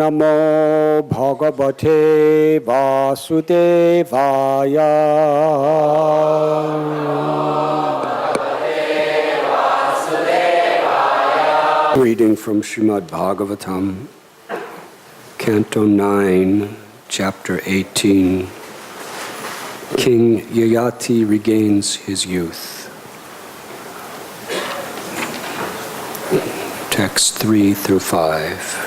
Namo Bhagavate Vasudevaya. Reading from Srimad Bhagavatam, Canto 9, Chapter 18. King Yayati regains his youth. Text 3 through 5.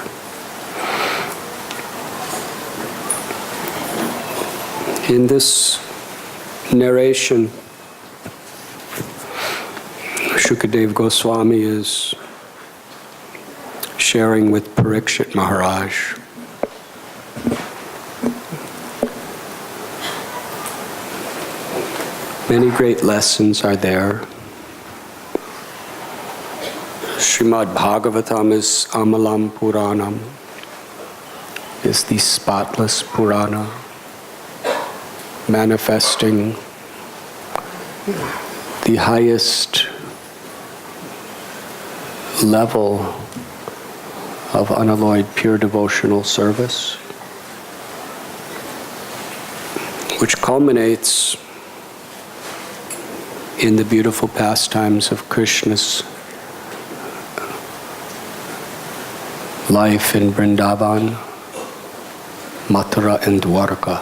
In this narration, Shukadeva Goswami is sharing with Parikshit Maharaj many great lessons are there. Srimad Bhagavatam is Amalam Puranam, is the spotless Purana, manifesting the highest level of unalloyed pure devotional service, which culminates in the beautiful pastimes of Krishna's life in Vrindavan, Mathura and Dwarka.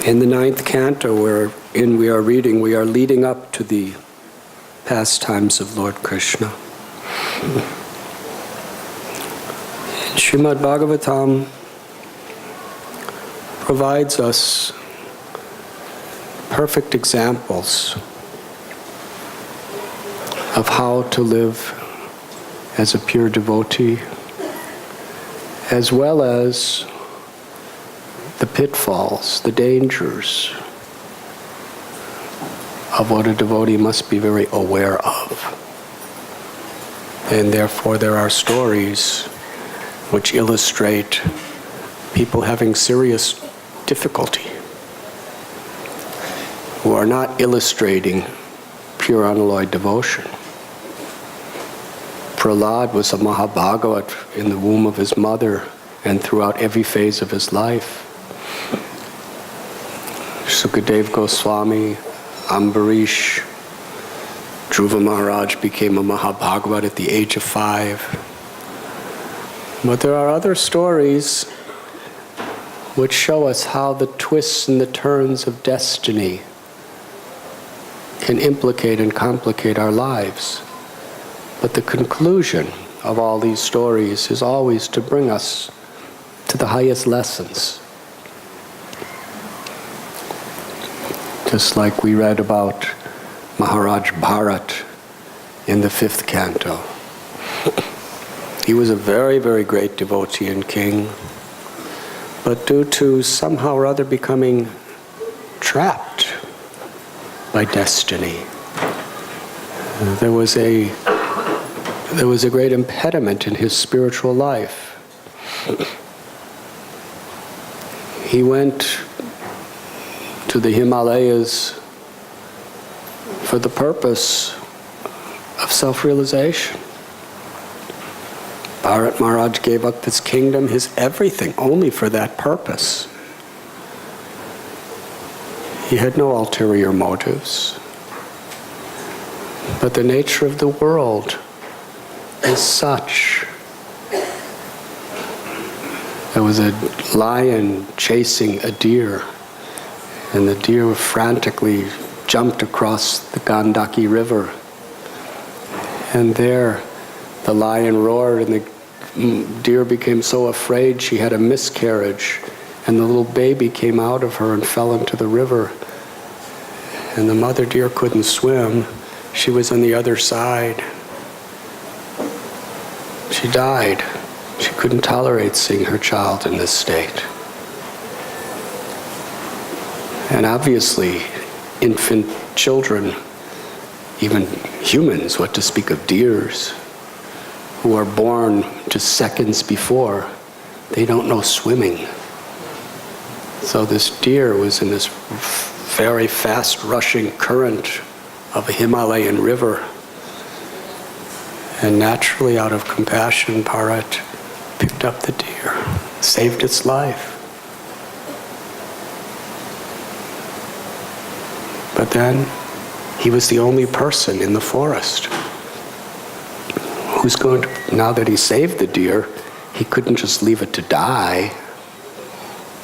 In the 9th canto wherein we are reading, we are leading up to the pastimes of Lord Krishna. And Srimad Bhagavatam provides us perfect examples of how to live as a pure devotee, as well as the pitfalls, the dangers of what a devotee must be very aware of. And therefore there are stories which illustrate people having serious difficulty, who are not illustrating pure unalloyed devotion. Prahlad was a Mahabhagavat in the womb of his mother and throughout every phase of his life. Sukadeva Goswami, Ambarish, Dhruva Maharaj became a Mahabhagavat at the age of 5. But there are other stories which show us how the twists and the turns of destiny can implicate and complicate our lives. But the conclusion of all these stories is always to bring us to the highest lessons. Just like we read about Maharaj Bharat in the 5th canto. He was a very, very great devotee and king, but due to somehow or other becoming trapped by destiny, there was a great impediment in his spiritual life. He went to the Himalayas for the purpose of self-realization. Bharat Maharaj gave up his kingdom, his everything, only for that purpose. He had no ulterior motives. But the nature of the world is such. There was a lion chasing a deer, and the deer frantically jumped across the Gandaki River. And there, the lion roared, and the deer became so afraid she had a miscarriage, and the little baby came out of her and fell into the river. And the mother deer couldn't swim. She was on the other side. She died. She couldn't tolerate seeing her child in this state. And obviously, infant children, even humans, what to speak of deers, who are born just seconds before, they don't know swimming. So this deer was in this very fast rushing current of a Himalayan river. And naturally, out of compassion, Bharat picked up the deer, saved its life. But then, he was the only person in the forest who's going to, now that he saved the deer, he couldn't just leave it to die.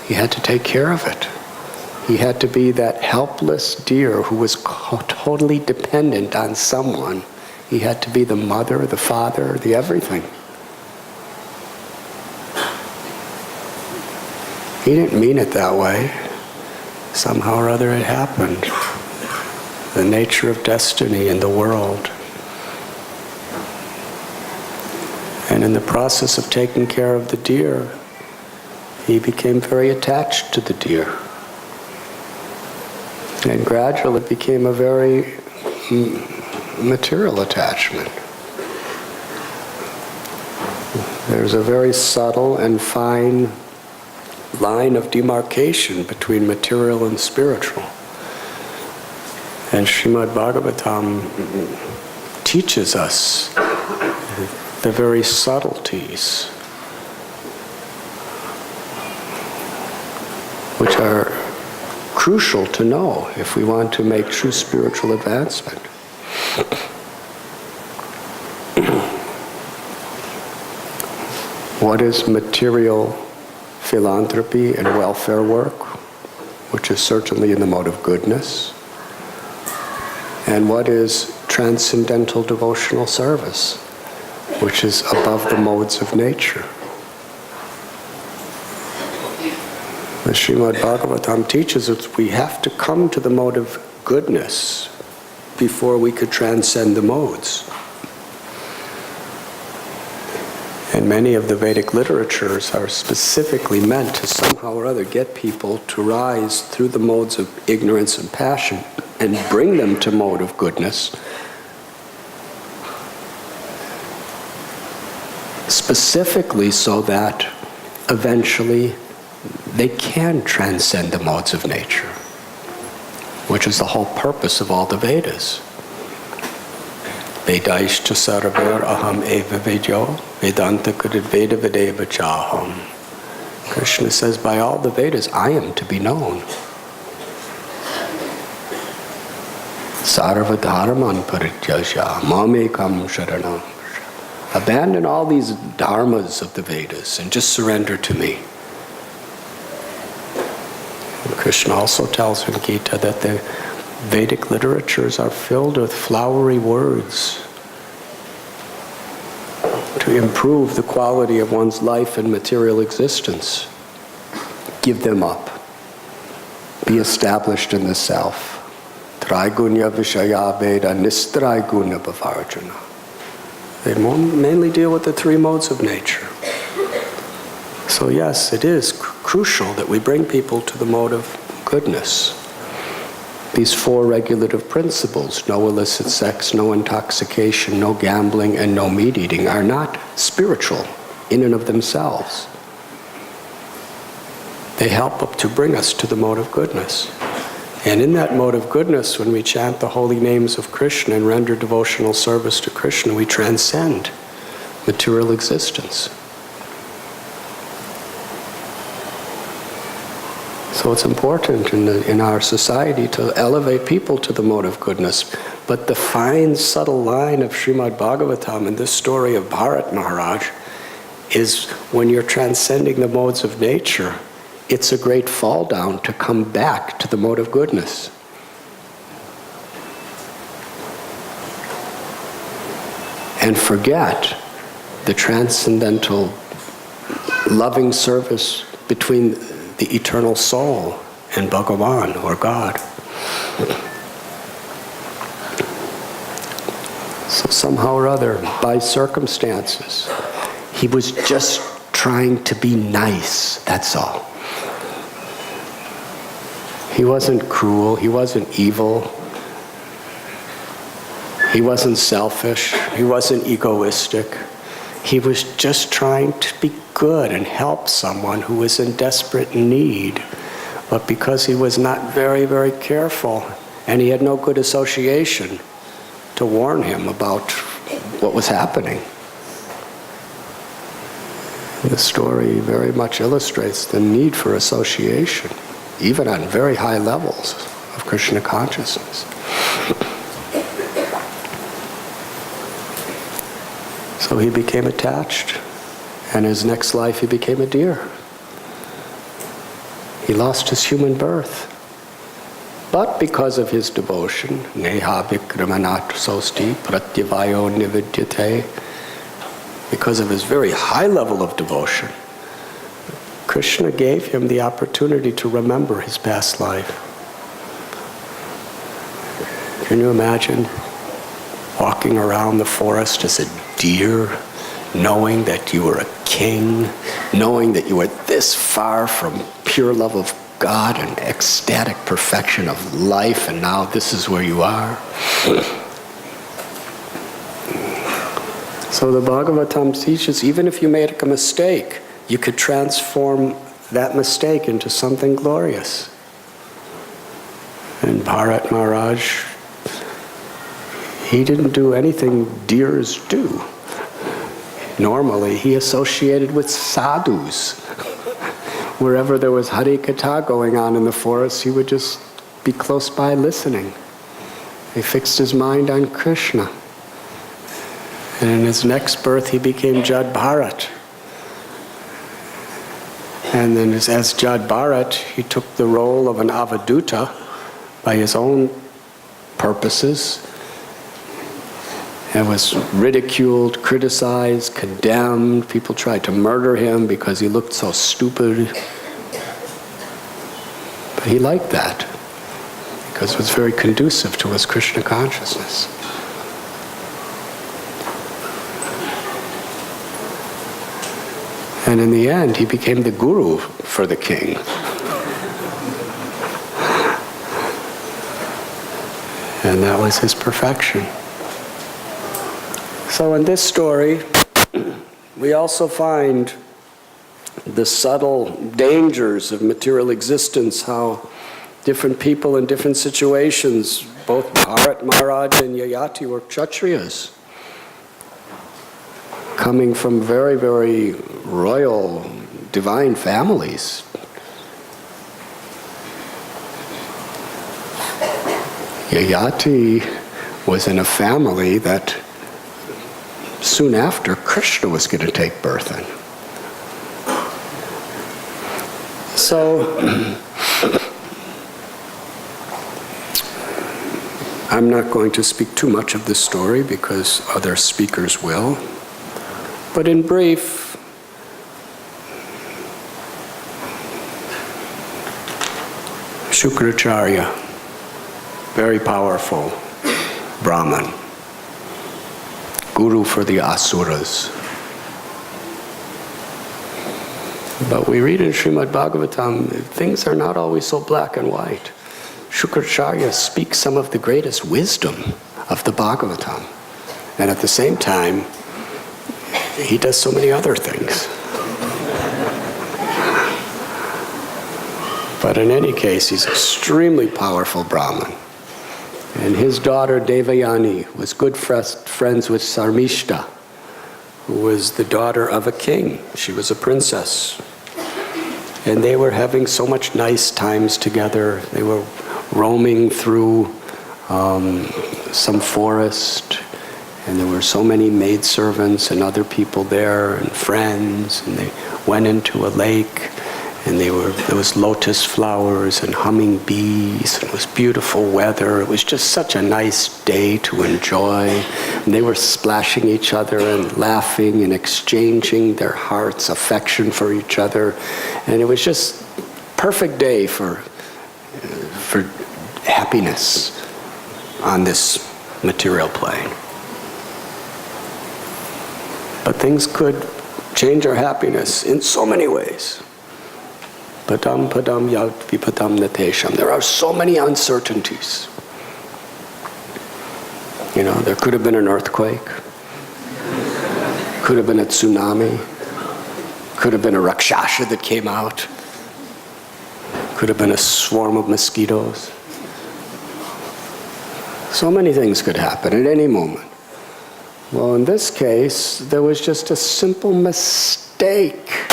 He had to take care of it. He had to be that helpless deer who was totally dependent on someone. He had to be the mother, the father, the everything. He didn't mean it that way. Somehow or other it happened. The nature of destiny in the world. And in the process of taking care of the deer, he became very attached to the deer. And gradually it became a very material attachment. There's a very subtle and fine line of demarcation between material and spiritual. And Srimad Bhagavatam teaches us the very subtleties which are crucial to know if we want to make true spiritual advancement. What is material philanthropy and welfare work, which is certainly in the mode of goodness? And what is transcendental devotional service, which is above the modes of nature? The Srimad Bhagavatam teaches us we have to come to the mode of goodness before we could transcend the modes. And many of the Vedic literatures are specifically meant to somehow or other get people to rise through the modes of ignorance and passion and bring them to mode of goodness, specifically so that eventually they can transcend the modes of nature, which is the whole purpose of all the Vedas. Vedaishcha sarvar aham eva vedyo, Vedanta kurid veda vedeva chaham. Krishna says, by all the Vedas, I am to be known. Sarva dharman parityasya, mamekam sharanam. Abandon all these dharmas of the Vedas and just surrender to me. And Krishna also tells in Gita that the Vedic literatures are filled with flowery words to improve the quality of one's life and material existence. Give them up. Be established in the self. Traigunya Vishaya Veda Nistraigunya Bhavarjana. They mainly deal with the three modes of nature. So yes, it is crucial that we bring people to the mode of goodness. These four regulative principles, no illicit sex, no intoxication, no gambling, and no meat eating, are not spiritual in and of themselves. They help to bring us to the mode of goodness. And in that mode of goodness, when we chant the holy names of Krishna and render devotional service to Krishna, we transcend material existence. So it's important in our society to elevate people to the mode of goodness. But the fine, subtle line of Srimad Bhagavatam in this story of Bharat Maharaj is when you're transcending the modes of nature, it's a great fall down to come back to the mode of goodness. And forget the transcendental loving service between the eternal soul and Bhagavan, or God. So somehow or other, by circumstances, he was just trying to be nice, that's all. He wasn't cruel, he wasn't evil, he wasn't selfish, he wasn't egoistic. He was just trying to be good and help someone who was in desperate need. But because he was not very, very careful, and he had no good association to warn him about what was happening. The story very much illustrates the need for association, even on very high levels of Krishna consciousness. So he became attached, and his next life he became a deer. He lost his human birth. But because of his devotion, neha vikramanat sosti pratyavayo nividyate, because of his very high level of devotion, Krishna gave him the opportunity to remember his past life. Can you imagine walking around the forest as a deer, knowing that you were a king, knowing that you were this far from pure love of God and ecstatic perfection of life, and now this is where you are? So the Bhagavatam teaches, even if you make a mistake, you could transform that mistake into something glorious. And Bharat Maharaj, he didn't do anything deers do. Normally, he associated with sadhus. Wherever there was Hari Katha going on in the forest, he would just be close by listening. He fixed his mind on Krishna. And in his next birth, he became Jad Bharat. And then as Jad Bharat, he took the role of an avaduta by his own purposes, and was ridiculed, criticized, condemned. People tried to murder him because he looked so stupid. But he liked that because it was very conducive to his Krishna consciousness. And in the end, he became the guru for the king. And that was his perfection. So in this story, we also find the subtle dangers of material existence, how different people in different situations, both Bharat Maharaj and Yayati were Kshatriyas, coming from very, very royal, divine families. Yayati was in a family that soon after Krishna was going to take birth in. So, I'm not going to speak too much of this story because other speakers will. But in brief, Shukracharya, very powerful Brahman, guru for the asuras. But we read in Srimad Bhagavatam, things are not always so black and white. Shukracharya speaks some of the greatest wisdom of the Bhagavatam. And at the same time, he does so many other things. But in any case, he's extremely powerful Brahman. And his daughter Devayani was good friends with Sarmishta, who was the daughter of a king. She was a princess. And they were having so much nice times together. They were roaming through some forest, and there were so many maidservants and other people there and friends, and they went into a lake, and there was lotus flowers and humming bees, and it was beautiful weather. It was just such a nice day to enjoy. And they were splashing each other and laughing and exchanging their hearts' affection for each other. And it was just perfect day for happiness on this material plane. But things could change our happiness in so many ways. Padam padam yad vipadam natesham. There are so many uncertainties. You know, there could have been an earthquake, could have been a tsunami, could have been a rakshasa that came out, could have been a swarm of mosquitoes. So many things could happen at any moment. Well, in this case, there was just a simple mistake.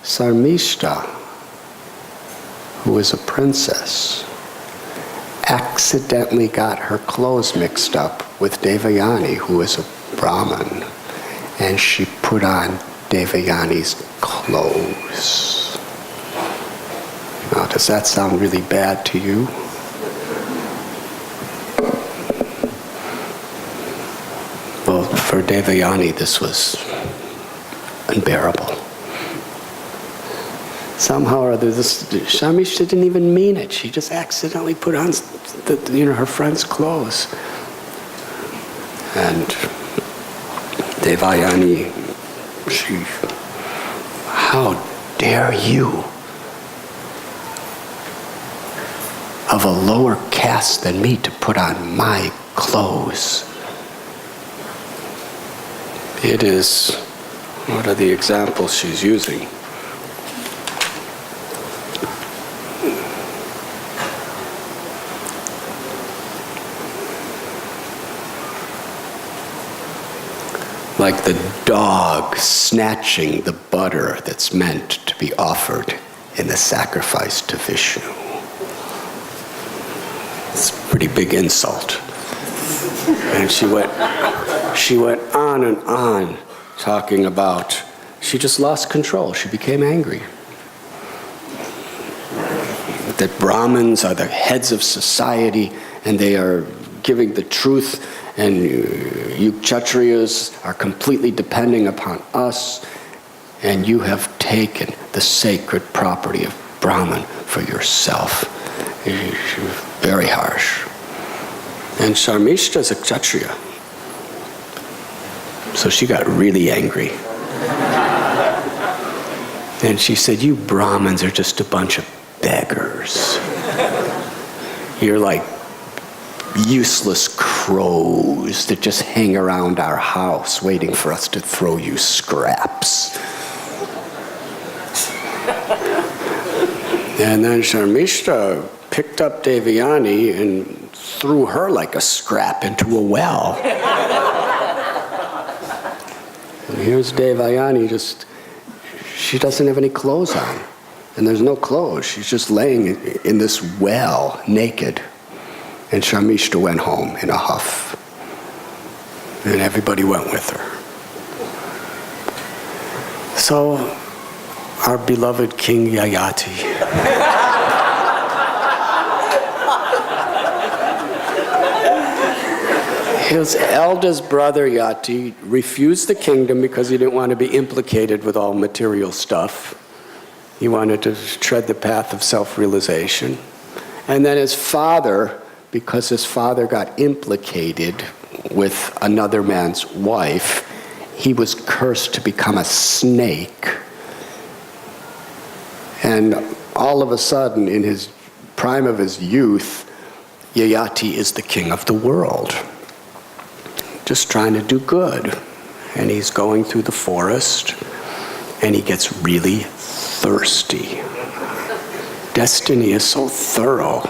Sarmishta, who was a princess, accidentally got her clothes mixed up with Devayani, who was a Brahmin, and she put on Devayani's clothes. Now, does that sound really bad to you? Well, for Devayani, this was unbearable. Somehow or other, Sharmisha didn't even mean it. She just accidentally put on her friend's clothes. And Devayani, how dare you, of a lower caste than me, to put on my clothes? It is, what are the examples she's using? Like the dog snatching the butter that's meant to be offered in the sacrifice to Vishnu. It's a pretty big insult. And she went on and on talking about, she just lost control. She became angry. That Brahmins are the heads of society and they are giving the truth, and you Kshatriyas are completely depending upon us, and you have taken the sacred property of Brahman for yourself. She was very harsh. And Sharmishta is a Kshatriya. So she got really angry. And she said, you Brahmins are just a bunch of beggars. You're like useless crows that just hang around our house waiting for us to throw you scraps. And then Sharmishta picked up Devayani and threw her like a scrap into a well. And here's Devayani, she doesn't have any clothes on. And there's no clothes. She's just laying in this well, naked. And Sharmishta went home in a huff. And everybody went with her. So, our beloved King Yayati. His eldest brother Yati refused the kingdom because he didn't want to be implicated with all material stuff. He wanted to tread the path of self-realization. And then his father, because his father got implicated with another man's wife, he was cursed to become a snake. And all of a sudden, in his prime of his youth, Yayati is the king of the world, just trying to do good. And he's going through the forest, and he gets really thirsty. Destiny is so thorough.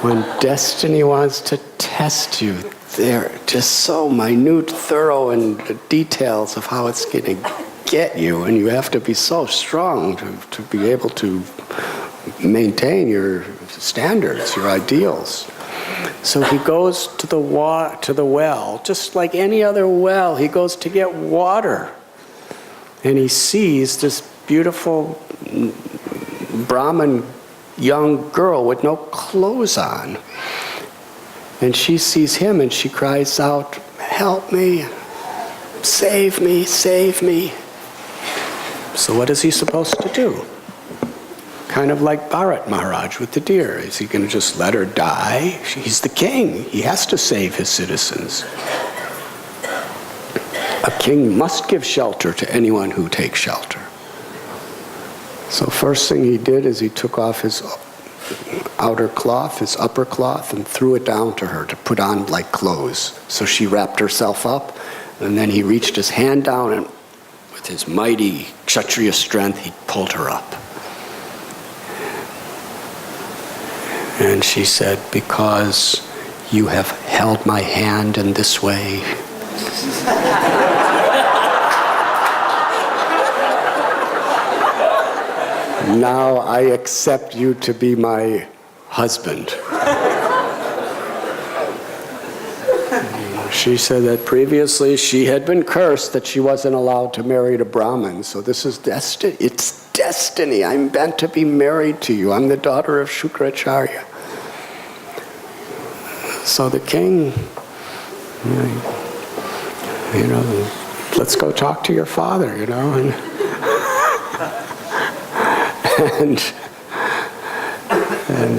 When destiny wants to test you, they're just so minute, thorough in the details of how it's going to get you, and you have to be so strong to be able to maintain your standards, your ideals. So he goes to the well, just like any other well. He goes to get water, and he sees this beautiful Brahmin young girl with no clothes on. And she sees him and she cries out, "Help me, save me, save me." So what is he supposed to do? Kind of like Bharat Maharaj with the deer. Is he going to just let her die? He's the king. He has to save his citizens. A king must give shelter to anyone who takes shelter. So first thing he did is he took off his outer cloth, his upper cloth, and threw it down to her to put on like clothes. So she wrapped herself up, and then he reached his hand down and with with his mighty Kshatriya strength, he pulled her up. And she said, because you have held my hand in this way, now I accept you to be my husband. She said that previously she had been cursed that she wasn't allowed to marry a Brahmin. So this is destiny. It's destiny. I'm meant to be married to you. I'm the daughter of Shukracharya. So the king, let's go talk to your father, and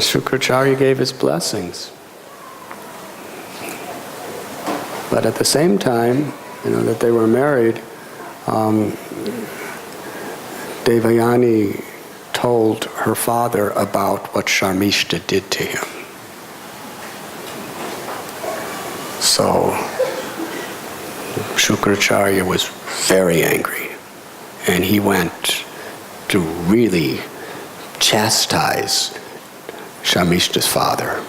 Shukracharya gave his blessings. But at the same time, that they were married, Devayani told her father about what Sharmishta did to him. So Shukracharya was very angry, and he went to really chastise Sharmishta's father.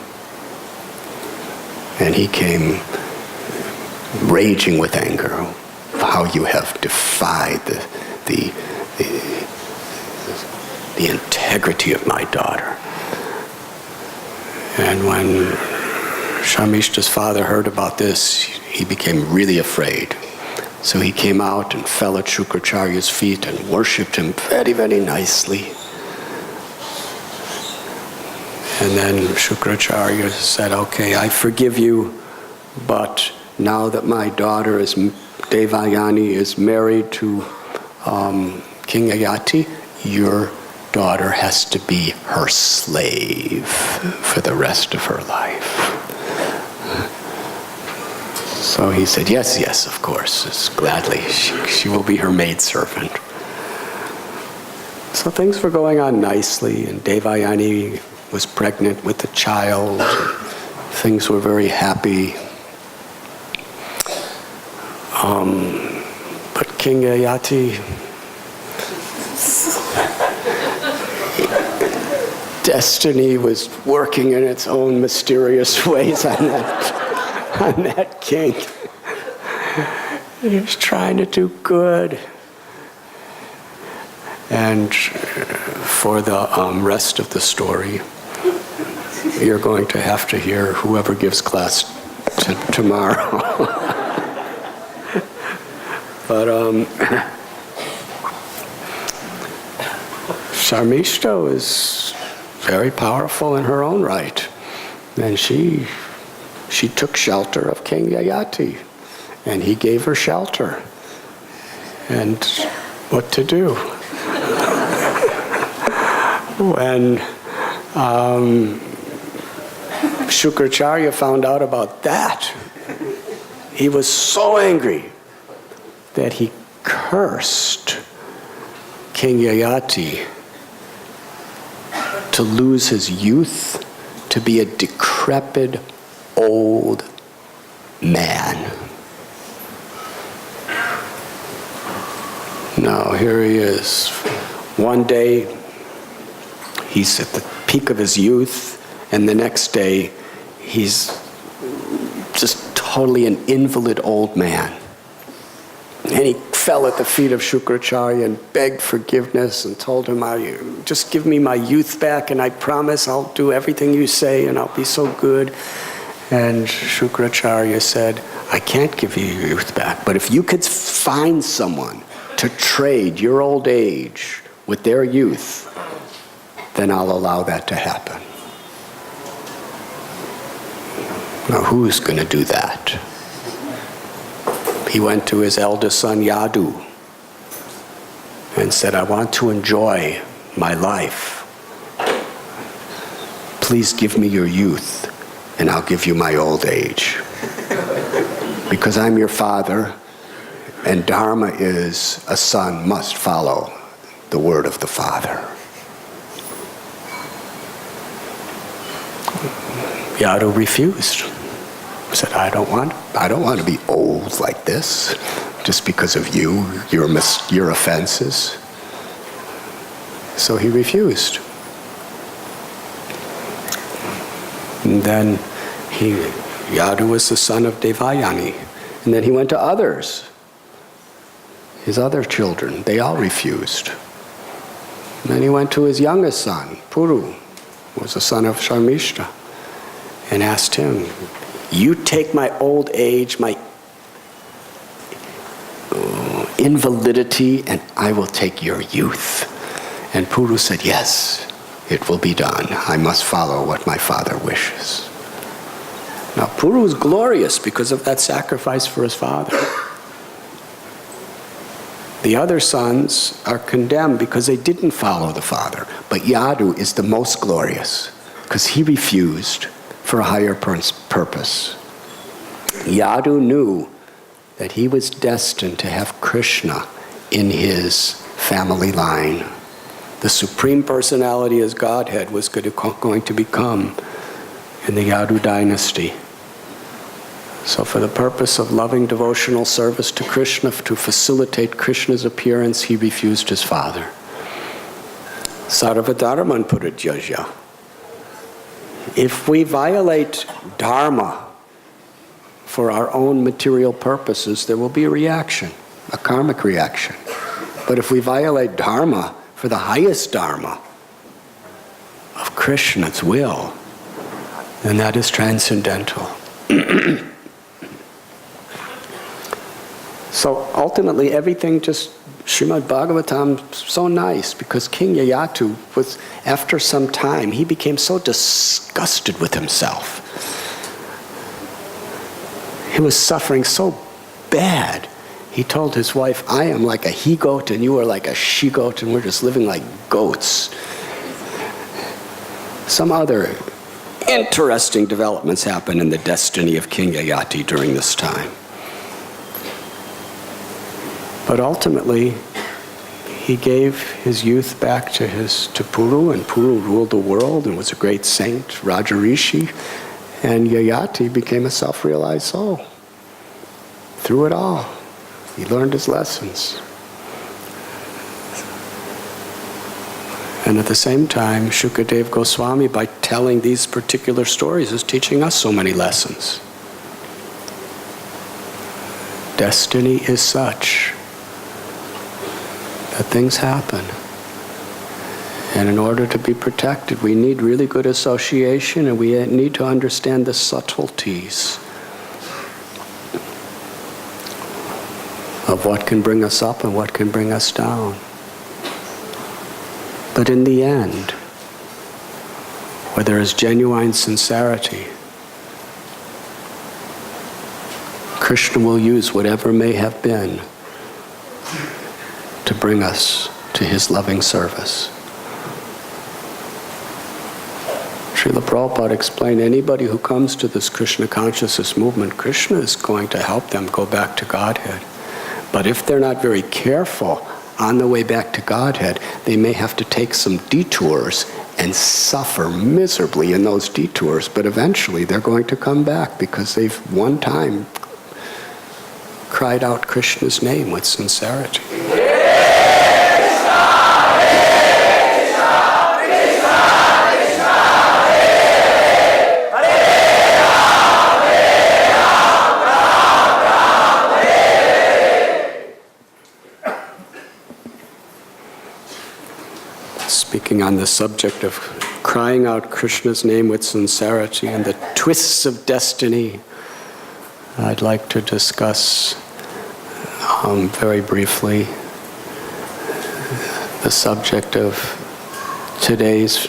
And he came raging with anger, how you have defied the integrity of my daughter. And when Sharmishta's father heard about this, he became really afraid. So he came out and fell at Shukracharya's feet and worshipped him very, very nicely. And then Shukracharya said, okay, I forgive you, but now that my daughter Devayani is married to King Ayati, your daughter has to be her slave for the rest of her life. So he said, yes, of course, gladly. She will be her maidservant. So things were going on nicely, and Devayani was pregnant with a child. Things were very happy. But King Ayati, destiny was working in its own mysterious ways on that king. He was trying to do good. And for the rest of the story, you're going to have to hear whoever gives class tomorrow. But Sharmishta was very powerful in her own right. And she took shelter of King Yayati. And he gave her shelter. And what to do? When Shukracharya found out about that, he was so angry that he cursed King Yayati to lose his youth, to be a decrepit old man. Now here he is. One day he's at the peak of his youth, and the next day he's just totally an invalid old man. And he fell at the feet of Shukracharya and begged forgiveness and told him, just give me my youth back and I promise I'll do everything you say and I'll be so good. And Shukracharya said, I can't give you your youth back, but if you could find someone to trade your old age with their youth, then I'll allow that to happen. Now who's going to do that? He went to his eldest son Yadu and said, I want to enjoy my life. Please give me your youth and I'll give you my old age. Because I'm your father, and Dharma is a son must follow the word of the father. Yadu refused. He said, I don't want to be old like this. just because of you, your offenses. So he refused. And then Yadu was the son of Devayani. And then he went to others. His other children, they all refused. And then he went to his youngest son, Puru, who was the son of Sharmishta, and asked him, you take my old age, my invalidity, and I will take your youth. And Puru said, yes, it will be done. I must follow what my father wishes. Now, Puru is glorious because of that sacrifice for his father. The other sons are condemned because they didn't follow the father. But Yadu is the most glorious because he refused for a higher purpose. Yadu knew that he was destined to have Krishna in his family line. The Supreme Personality as Godhead was going to become in the Yadu dynasty. So for the purpose of loving devotional service to Krishna, to facilitate Krishna's appearance, he refused his father. Sarvadharman Purajya. If we violate dharma for our own material purposes, there will be a reaction, a karmic reaction. But if we violate dharma for the highest dharma of Krishna's will, then that is transcendental. So ultimately, everything just, Srimad Bhagavatam, so nice, because King Yayatu was, after some time, he became so disgusted with himself. He was suffering so bad. He told his wife, I am like a he-goat and you are like a she-goat and we're just living like goats. Some other interesting developments happened in the destiny of King Yayati during this time. But ultimately, he gave his youth back to Puru, and Puru ruled the world and was a great saint, Rajarishi, and Yayati became a self-realized soul. Through it all, he learned his lessons. And at the same time, Shukadev Goswami, by telling these particular stories, is teaching us so many lessons. Destiny is such that things happen. And in order to be protected, we need really good association, and we need to understand the subtleties of what can bring us up and what can bring us down. But in the end, where there is genuine sincerity, Krishna will use whatever may have been to bring us to his loving service. Srila Prabhupada explained, anybody who comes to this Krishna consciousness movement, Krishna is going to help them go back to Godhead. But if they're not very careful on the way back to Godhead, they may have to take some detours and suffer miserably in those detours. But eventually they're going to come back because they've one time cried out Krishna's name with sincerity. Speaking on the subject of crying out Krishna's name with sincerity and the twists of destiny, I'd like to discuss very briefly the subject of today's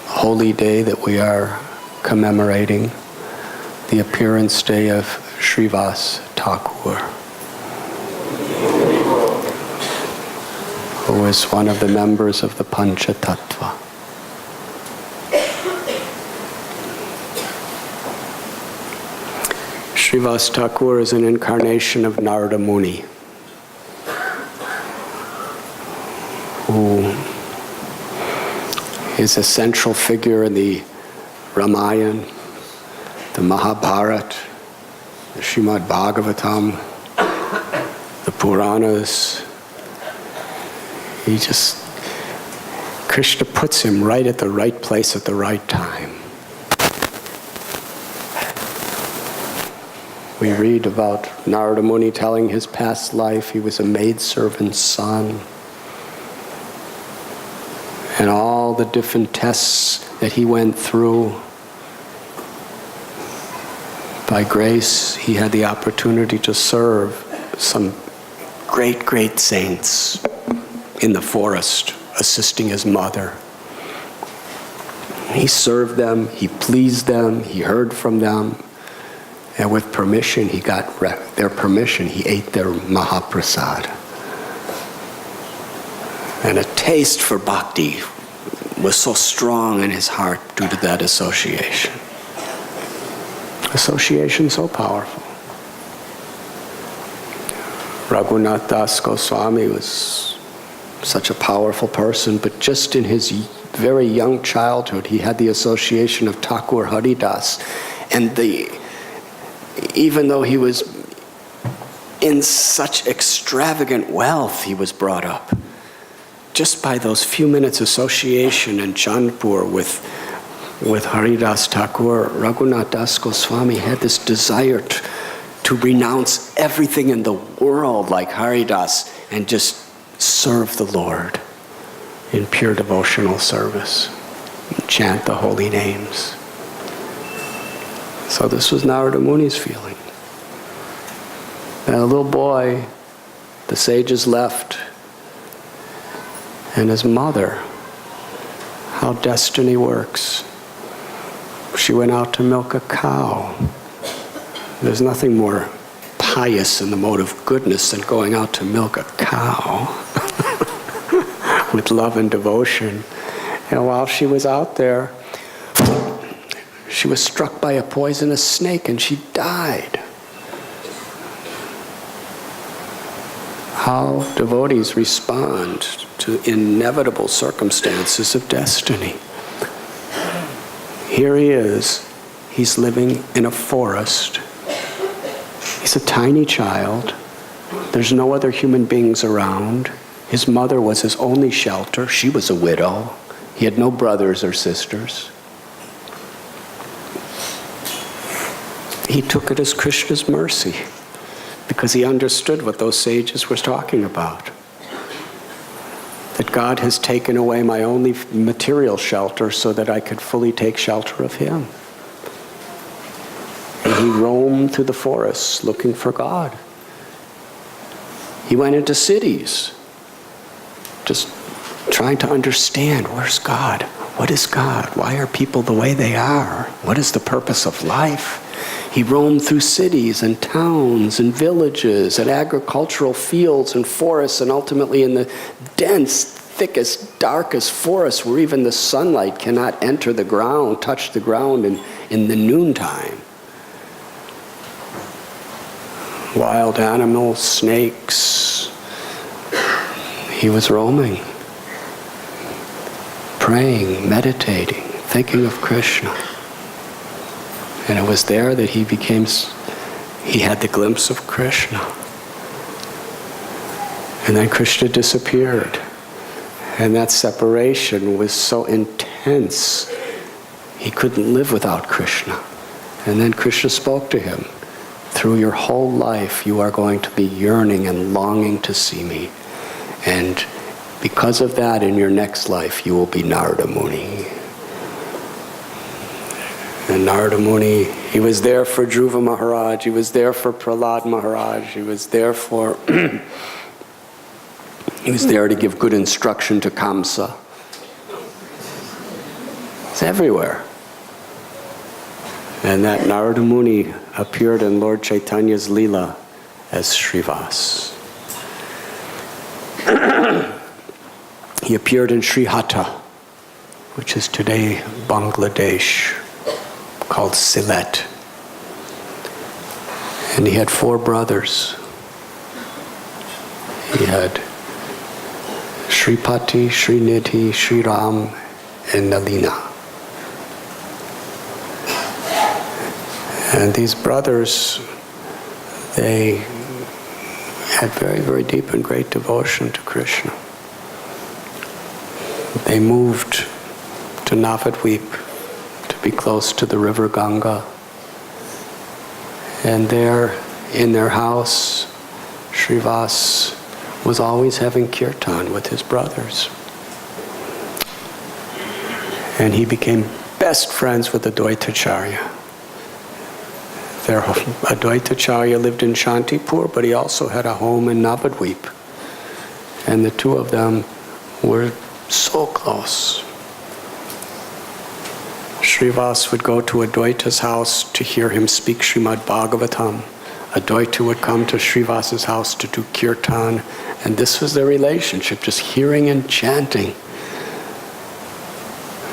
holy day that we are commemorating, the appearance day of Srivas Thakur, who is one of the members of the Panchatattva. Srivas Thakur is an incarnation of Narada Muni, who is a central figure in the Ramayana, the Mahabharata, the Srimad Bhagavatam, Puranas. Krishna puts him right at the right place at the right time. We read about Narada Muni telling his past life. He was a maidservant's son. And all the different tests that he went through. By grace, he had the opportunity to serve some great, great saints in the forest, assisting his mother. He served them, he pleased them, he heard from them, and with permission, he got their permission, he ate their Mahaprasad. And a taste for bhakti was so strong in his heart due to that association. Association so powerful. Raghunath Das Goswami was such a powerful person, but just in his very young childhood, he had the association of Thakur Haridas. And even though he was in such extravagant wealth, he was brought up. Just by those few minutes association in Chandpur with Haridas Thakur, Raghunath Das Goswami had this desire to renounce everything in the world like Haridas and just serve the Lord in pure devotional service, and chant the holy names. So this was Narada Muni's feeling. And a little boy, the sages left, and his mother, how destiny works. She went out to milk a cow. There's nothing more pious in the mode of goodness than going out to milk a cow with love and devotion. And while she was out there, she was struck by a poisonous snake and she died. How devotees respond to inevitable circumstances of destiny. Here he is. He's living in a forest. He's a tiny child. There's no other human beings around. His mother was his only shelter. She was a widow. He had no brothers or sisters. He took it as Krishna's mercy because he understood what those sages were talking about. That God has taken away my only material shelter so that I could fully take shelter of Him. And he roamed through the forests looking for God. He went into cities, just trying to understand, where's God? What is God? Why are people the way they are? What is the purpose of life? He roamed through cities and towns and villages and agricultural fields and forests, and ultimately in the dense, thickest, darkest forests where even the sunlight cannot enter the ground, touch the ground in the noontime. Wild animals, snakes. He was roaming, praying, meditating, thinking of Krishna. And it was there that he had the glimpse of Krishna. And then Krishna disappeared. And that separation was so intense, he couldn't live without Krishna. And then Krishna spoke to him. Through your whole life, you are going to be yearning and longing to see me. And because of that, in your next life, you will be Narada Muni. And Narada Muni, he was there for Dhruva Maharaj, he was there for Prahlad Maharaj, he was there to give good instruction to Kamsa. It's everywhere. And that Narada Muni appeared in Lord Chaitanya's Leela as Srivas. He appeared in Srihata, which is today Bangladesh, called Sylhet. And he had 4 brothers. He had Sripati, Srinidhi, Sriram, and Nalina. And these brothers, they had very, very deep and great devotion to Krishna. They moved to Navadvip to be close to the river Ganga. And there, in their house, Srivas was always having kirtan with his brothers. And he became best friends with Advaitacharya. Advaitacharya lived in Shantipur, but he also had a home in Navadvip. And the two of them were so close. Srivas would go to Advaita's house to hear him speak Srimad Bhagavatam. Advaita would come to Srivas's house to do kirtan. And this was their relationship, just hearing and chanting.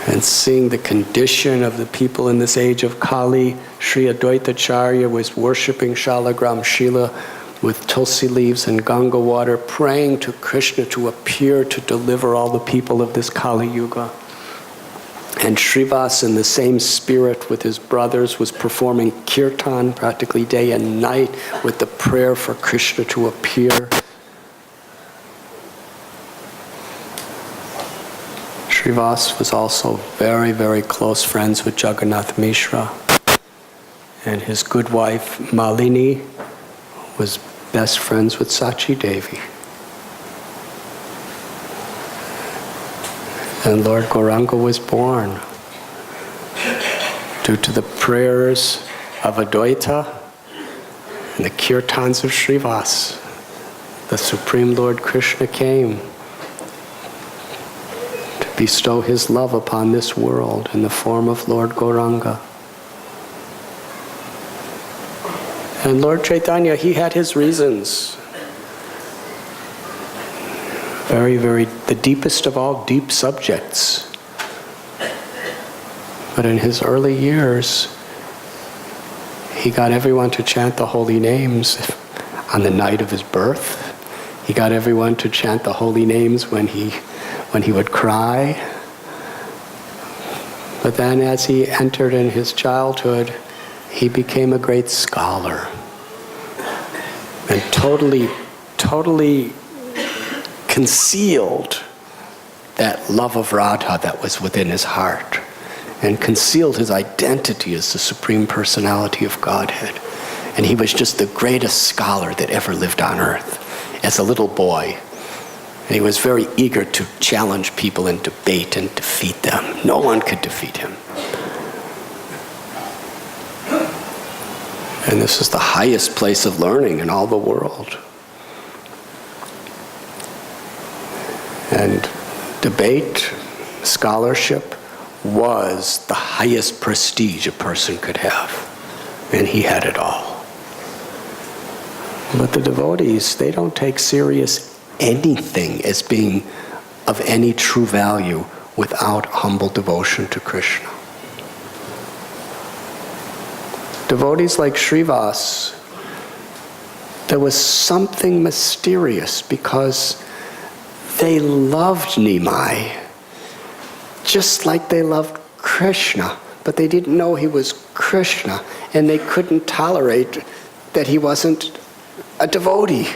And seeing the condition of the people in this age of Kali, Sri Advaitacharya was worshipping Shalagram Shila with tulsi leaves and Ganga water, praying to Krishna to appear to deliver all the people of this Kali Yuga. And Srivas, in the same spirit with his brothers, was performing kirtan practically day and night with the prayer for Krishna to appear. Srivas was also very, very close friends with Jagannath Mishra. And his good wife, Malini, was best friends with Sachi Devi. And Lord Gauranga was born due to the prayers of Advaita and the kirtans of Srivas. The Supreme Lord Krishna came to bestow his love upon this world in the form of Lord Gauranga. And Lord Chaitanya, he had his reasons. Very, very, the deepest of all deep subjects. But in his early years, he got everyone to chant the holy names on the night of his birth. He got everyone to chant the holy names when he would cry. But then as he entered in his childhood, he became a great scholar. And totally concealed that love of Radha that was within his heart, and concealed his identity as the Supreme Personality of Godhead. And he was just the greatest scholar that ever lived on earth as a little boy. And he was very eager to challenge people in debate and defeat them. No one could defeat him. And this is the highest place of learning in all the world. And debate, scholarship, was the highest prestige a person could have. And he had it all. But the devotees, they don't take serious anything as being of any true value without humble devotion to Krishna. Devotees like Srivas, there was something mysterious because they loved Nimai just like they loved Krishna, but they didn't know he was Krishna, and they couldn't tolerate that he wasn't a devotee.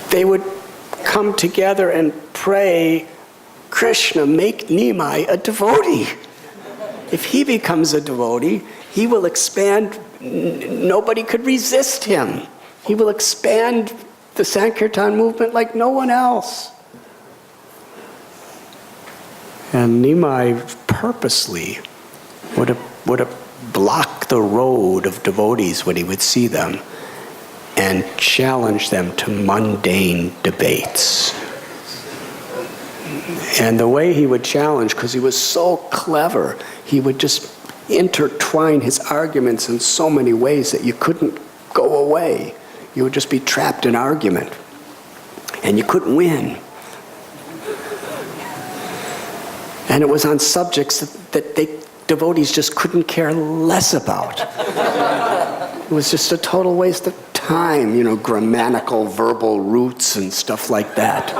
They would come together and pray, Krishna, make Nimai a devotee. If he becomes a devotee, he will expand, nobody could resist him. He will expand the Sankirtan movement like no one else. And Nimai purposely would have blocked the road of devotees when he would see them and challenge them to mundane debates. And the way he would challenge, because he was so clever, he would just intertwine his arguments in so many ways that you couldn't go away. You would just be trapped in argument. And you couldn't win. And it was on subjects that devotees just couldn't care less about. It was just a total waste of time, grammatical, verbal roots and stuff like that.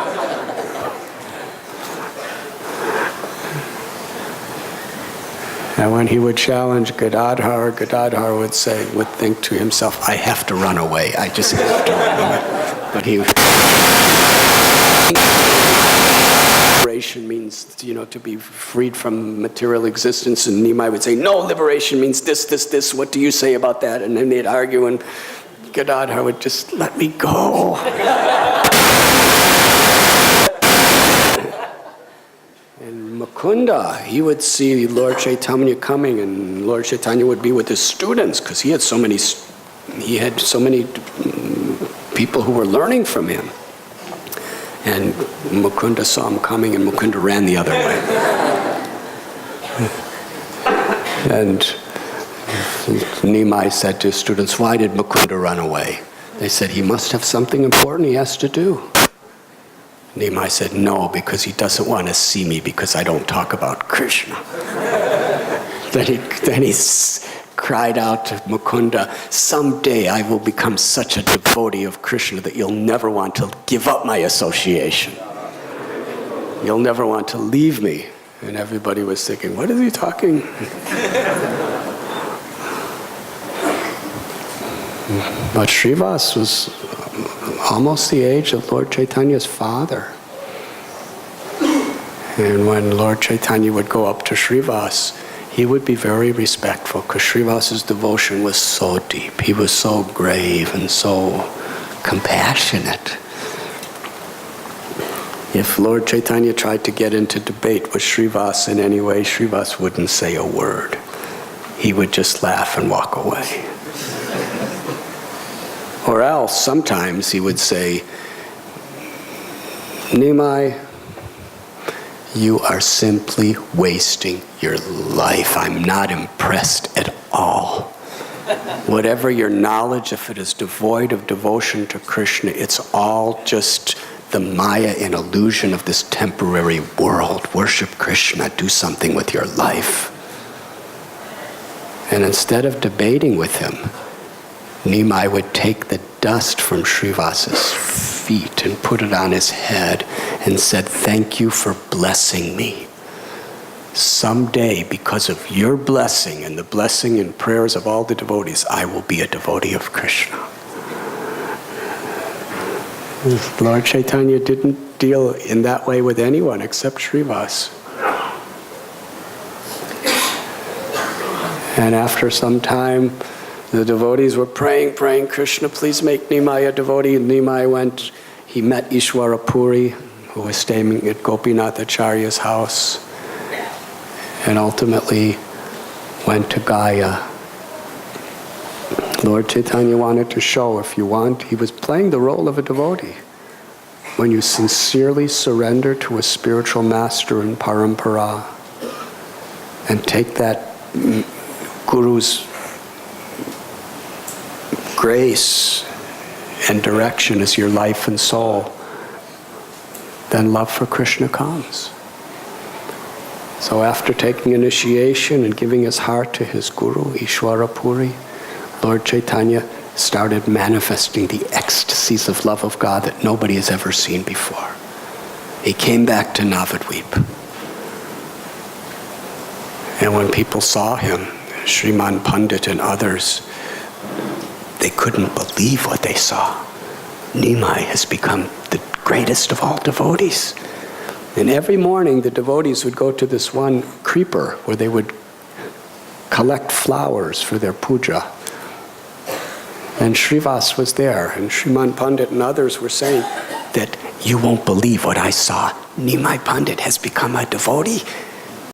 And when he would challenge Gadadhar, Gadadhar would think to himself, I have to run away. I just have to run away. But liberation means, to be freed from material existence. And Nimai would say, no, liberation means this. What do you say about that? And then they'd argue, and Gadadhar would just let me go. And Mukunda, he would see Lord Chaitanya coming, and Lord Chaitanya would be with his students because he had so many people who were learning from him. And Mukunda saw him coming, and Mukunda ran the other way. And Nimai said to his students, why did Mukunda run away? They said, he must have something important he has to do. Nimai said, no, because he doesn't want to see me because I don't talk about Krishna. Then he cried out to Mukunda, someday I will become such a devotee of Krishna that you'll never want to give up my association. You'll never want to leave me. And everybody was thinking, what is he talking? But Srivas was almost the age of Lord Chaitanya's father. And when Lord Chaitanya would go up to Srivas, he would be very respectful because Srivas's devotion was so deep. He was so grave and so compassionate. If Lord Chaitanya tried to get into debate with Srivas in any way, Srivas wouldn't say a word. He would just laugh and walk away. Or else, sometimes he would say, Nimai, you are simply wasting your life. I'm not impressed at all. Whatever your knowledge, if it is devoid of devotion to Krishna, it's all just the Maya and illusion of this temporary world. Worship Krishna, do something with your life. And instead of debating with him, Nimai would take the dust from Srivas's feet and put it on his head and said, thank you for blessing me. Someday, because of your blessing and the blessing and prayers of all the devotees, I will be a devotee of Krishna. Lord Chaitanya didn't deal in that way with anyone except Srivas. And after some time, the devotees were praying, Krishna, please make Nimai a devotee. And Nimai he met Ishwara Puri, who was staying at Gopinath Acharya's house, and ultimately went to Gaya. Lord Chaitanya wanted to show, if you want, he was playing the role of a devotee. When you sincerely surrender to a spiritual master in parampara and take that Guru's grace and direction as your life and soul, then love for Krishna comes. So after taking initiation and giving his heart to his Guru, Ishwara Puri, Lord Chaitanya started manifesting the ecstasies of love of God that nobody has ever seen before. He came back to Navadvip. And when people saw him, Sriman Pandit and others, they couldn't believe what they saw. Nimai has become the greatest of all devotees. And every morning the devotees would go to this one creeper where they would collect flowers for their puja. And Srivas was there, and Sriman Pandit and others were saying that you won't believe what I saw. Nimai Pandit has become a devotee.